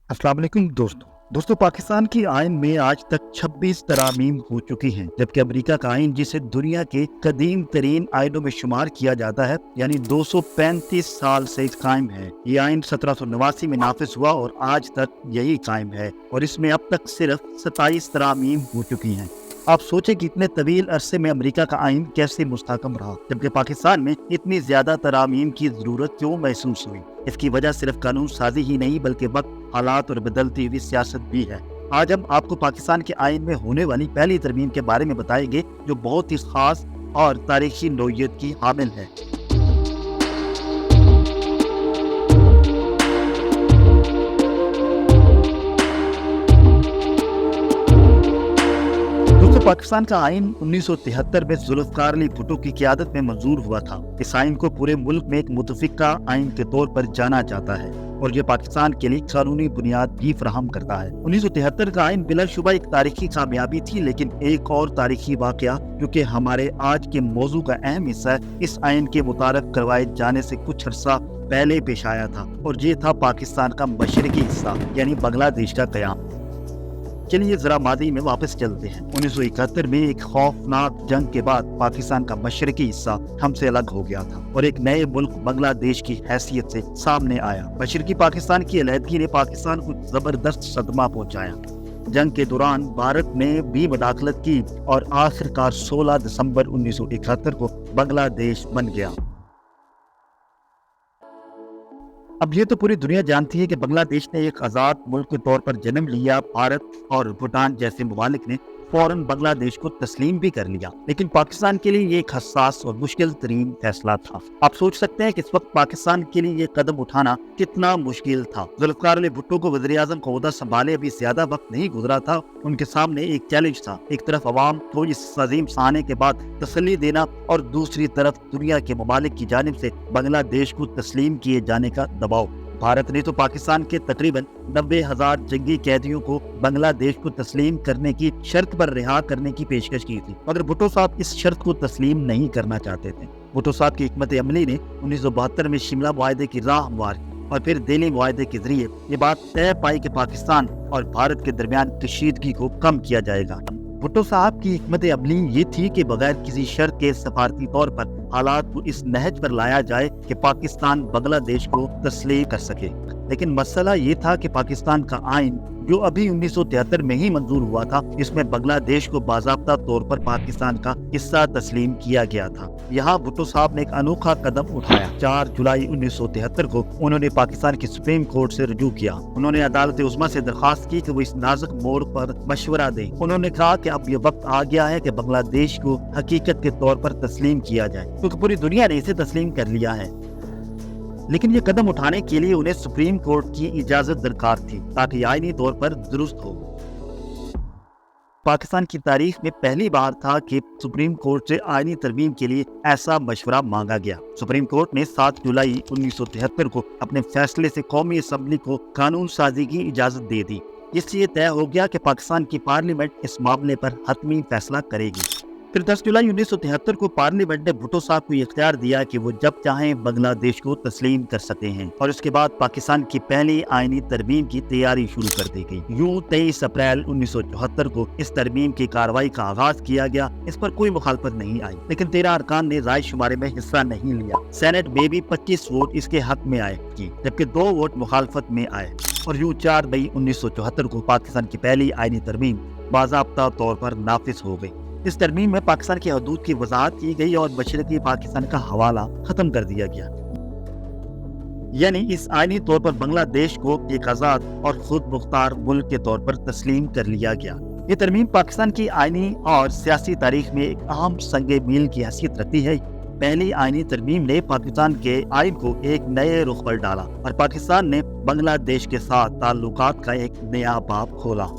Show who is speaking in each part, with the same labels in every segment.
Speaker 1: अस्सलाम वालेकुम दोस्तों पाकिस्तान की आइन में आज तक 26 तरामीम हो चुकी हैं, जबकि अमेरिका का आइन जिसे दुनिया के कदीम तरीन आइनों में शुमार किया जाता है यानी 235 साल से कायम है। ये आइन 1789 में नाफिज हुआ और आज तक यही कायम है और इसमें अब तक सिर्फ 27 तरामीम हो चुकी हैं। आप सोचें कि इतने तवील अरसे में अमेरिका का आइन कैसे मुस्तहकम रहा, जबकि पाकिस्तान में इतनी ज्यादा तरामीम की जरूरत क्यों महसूस हुई। इसकी वजह सिर्फ कानून साजी ही नहीं बल्कि वक्त, हालात और बदलती हुई सियासत भी है। आज हम आपको पाकिस्तान के आइन में होने वाली पहली तरमीम के बारे में बताएंगे जो बहुत ही खास और तारीखी नोयत की हामिल है। पाकिस्तान का आइन 1973 में जुल्फ़िकार अली भुट्टो की क़यादत में मंजूर हुआ था। इस आइन को पूरे मुल्क में एक मुतफ़िक़ा आइन के तौर पर जाना जाता है और ये पाकिस्तान के लिए कानूनी बुनियाद भी फराहम करता है। 1973 का आइन बिलाशुबा एक तारीखी कामयाबी थी, लेकिन एक और तारीखी वाक़या जो कि हमारे आज के मौजू का अहम हिस्सा है, इस आइन के मुतारफ करवाए जाने से कुछ अर्सा पहले पेश आया था और ये था पाकिस्तान का मशरकी हिस्सा यानी बांग्लादेश का क़याम। चलिए जरा मादी में वापस चलते हैं। 1971 में एक खौफनाक जंग के बाद पाकिस्तान का मशरकी हिस्सा हमसे अलग हो गया था और एक नए मुल्क बांग्लादेश की हैसियत से सामने आया। मशरकी पाकिस्तान की अलहदगी ने पाकिस्तान को जबरदस्त सदमा पहुंचाया। जंग के दौरान भारत ने भी मुदाखलत की और आखिरकार 16 दिसंबर 1971 को बांग्लादेश बन गया। अब ये तो पूरी दुनिया जानती है कि बांग्लादेश ने एक आज़ाद मुल्क के तौर पर जन्म लिया। भारत और भूटान जैसे ममालिक ने फौरन बांग्लादेश को तस्लीम भी कर लिया, लेकिन पाकिस्तान के लिए ये एक हसास और मुश्किल तरीन फैसला था। आप सोच सकते हैं कि इस वक्त पाकिस्तान के लिए ये कदम उठाना कितना मुश्किल था। जुल्फ़िकार अली भुट्टो को वज़ीर-ए-आज़म का ओहदा संभाले अभी ज्यादा वक्त नहीं गुजरा था। उनके सामने एक चैलेंज था, एक तरफ अवाम को इस अजीम साने के बाद तसल्ली देना और दूसरी तरफ दुनिया के ममालिक की जानिब से बांग्लादेश को तस्लीम किए जाने का दबाव। भारत ने तो पाकिस्तान के तकरीबन 90,000 जंगी कैदियों को बांग्लादेश को तस्लीम करने की शर्त पर रिहा करने की पेशकश की थी, मगर भुट्टो साहब इस शर्त को तस्लीम नहीं करना चाहते थे। भुट्टो साहब की हिकमत अमली ने 1972 में शिमला मुआहदे की राह हमवार की और फिर दिल्ली मुआहदे के जरिए ये बात तय पाई कि पाकिस्तान और भारत के दरमियान कशीदगी को कम किया जाएगा। भुट्टो साहब की हिकमत अमली ये थी कि बगैर किसी शर्त के सफारती तौर पर हालात को इस नहज पर लाया जाए कि पाकिस्तान बांग्लादेश को तस्लीम कर सके। लेकिन मसला ये था कि पाकिस्तान का आइन जो अभी 1973 में ही मंजूर हुआ था, इसमें बांग्लादेश को बाज़ाब्ता तौर पर पाकिस्तान का हिस्सा तस्लीम किया गया था। यहाँ भुट्टो साहब ने एक अनोखा कदम उठाया। 4 जुलाई 1973 को उन्होंने पाकिस्तान की सुप्रीम कोर्ट से रुजू किया। उन्होंने अदालत उज़्मा से दरख्वास्त की कि वो इस नाजुक मोड़ पर मशवरा दें। उन्होंने कहा कि अब ये वक्त आ गया है कि बांग्लादेश को हकीकत के तौर पर तस्लीम किया जाए, क्योंकि पूरी दुनिया ने इसे तस्लीम कर लिया है। लेकिन ये कदम उठाने के लिए उन्हें सुप्रीम कोर्ट की इजाजत दरकार थी ताकि आईनी तौर पर दुरुस्त हो। पाकिस्तान की तारीख में पहली बार था कि सुप्रीम कोर्ट से आईनी तरमीम के लिए ऐसा मशवरा मांगा गया। सुप्रीम कोर्ट ने 7 जुलाई 1973 को अपने फैसले से कौमी असम्बली को कानून साजी की इजाजत दे दी। इससे तय हो गया कि पाकिस्तान की पार्लियामेंट इस मामले पर हतमी फैसला करेगी। फिर 10 जुलाई 1973 को पार्लियामेंट ने भुट्टो साहब को इख्तियार दिया कि वो जब चाहें बांग्लादेश को तस्लीम कर सकते हैं और उसके बाद पाकिस्तान की पहली आईनी तरमीम की तैयारी शुरू कर दी गई। यूं 23 अप्रैल 1974 को इस तरमीम की कार्रवाई का आगाज किया गया। इस पर कोई मुखालफत नहीं आई, लेकिन 13 अरकान ने राय शुमारे में हिस्सा नहीं लिया। सेनेट में भी 25 वोट इसके हक में आए, जबकि 2 वोट मुखालफत में आए और यूं 4 मई 1974 को पाकिस्तान की पहली आईनी तरमीम बाज़ाब्ता तौर पर नाफिज हो गई। इस तरमीम में पाकिस्तान की हदूद की वजाहत की गई और मशरकी पाकिस्तान का हवाला खत्म कर दिया गया। यानी इस आईनी तौर पर बांग्लादेश को एक आज़ाद और खुद मुख्तार मुल्क के तौर पर तस्लीम कर लिया गया। ये तरमीम पाकिस्तान की आईनी और सियासी तारीख में एक अहम संगे मील की हैसियत रखती है। पहली आईनी तरमीम ने पाकिस्तान के आइन को एक नए रुख पर डाला और पाकिस्तान ने बांग्लादेश के साथ ताल्लुकात का एक नया बाब खोला।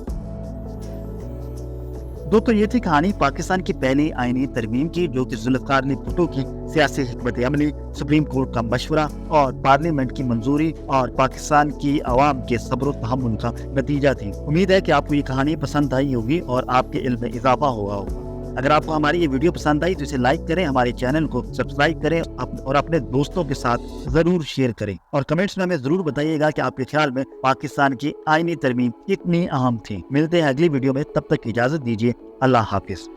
Speaker 1: दोस्तों ये थी कहानी पाकिस्तान की पहली आईनी तरमीम की, जो कि जुल्फ़िकार अली भुट्टो की सियासी हिकमत अमली, सुप्रीम कोर्ट का मशवरा और पार्लियामेंट की मंजूरी और पाकिस्तान की आवाम के सब्र तहम्मुल का नतीजा थी। उम्मीद है कि आपको ये कहानी पसंद आई होगी और आपके इल्म में इजाफा हुआ होगा। اگر آپ کو ہماری یہ ویڈیو پسند آئی تو اسے لائک کریں، ہمارے چینل کو سبسکرائب کریں اور اپنے دوستوں کے ساتھ ضرور شیئر کریں، اور کمنٹس میں ہمیں ضرور بتائیے گا کہ آپ کے خیال میں پاکستان کی آئینی ترمیم کتنی اہم تھی۔ ملتے ہیں اگلی ویڈیو میں، تب تک اجازت دیجیے، اللہ حافظ۔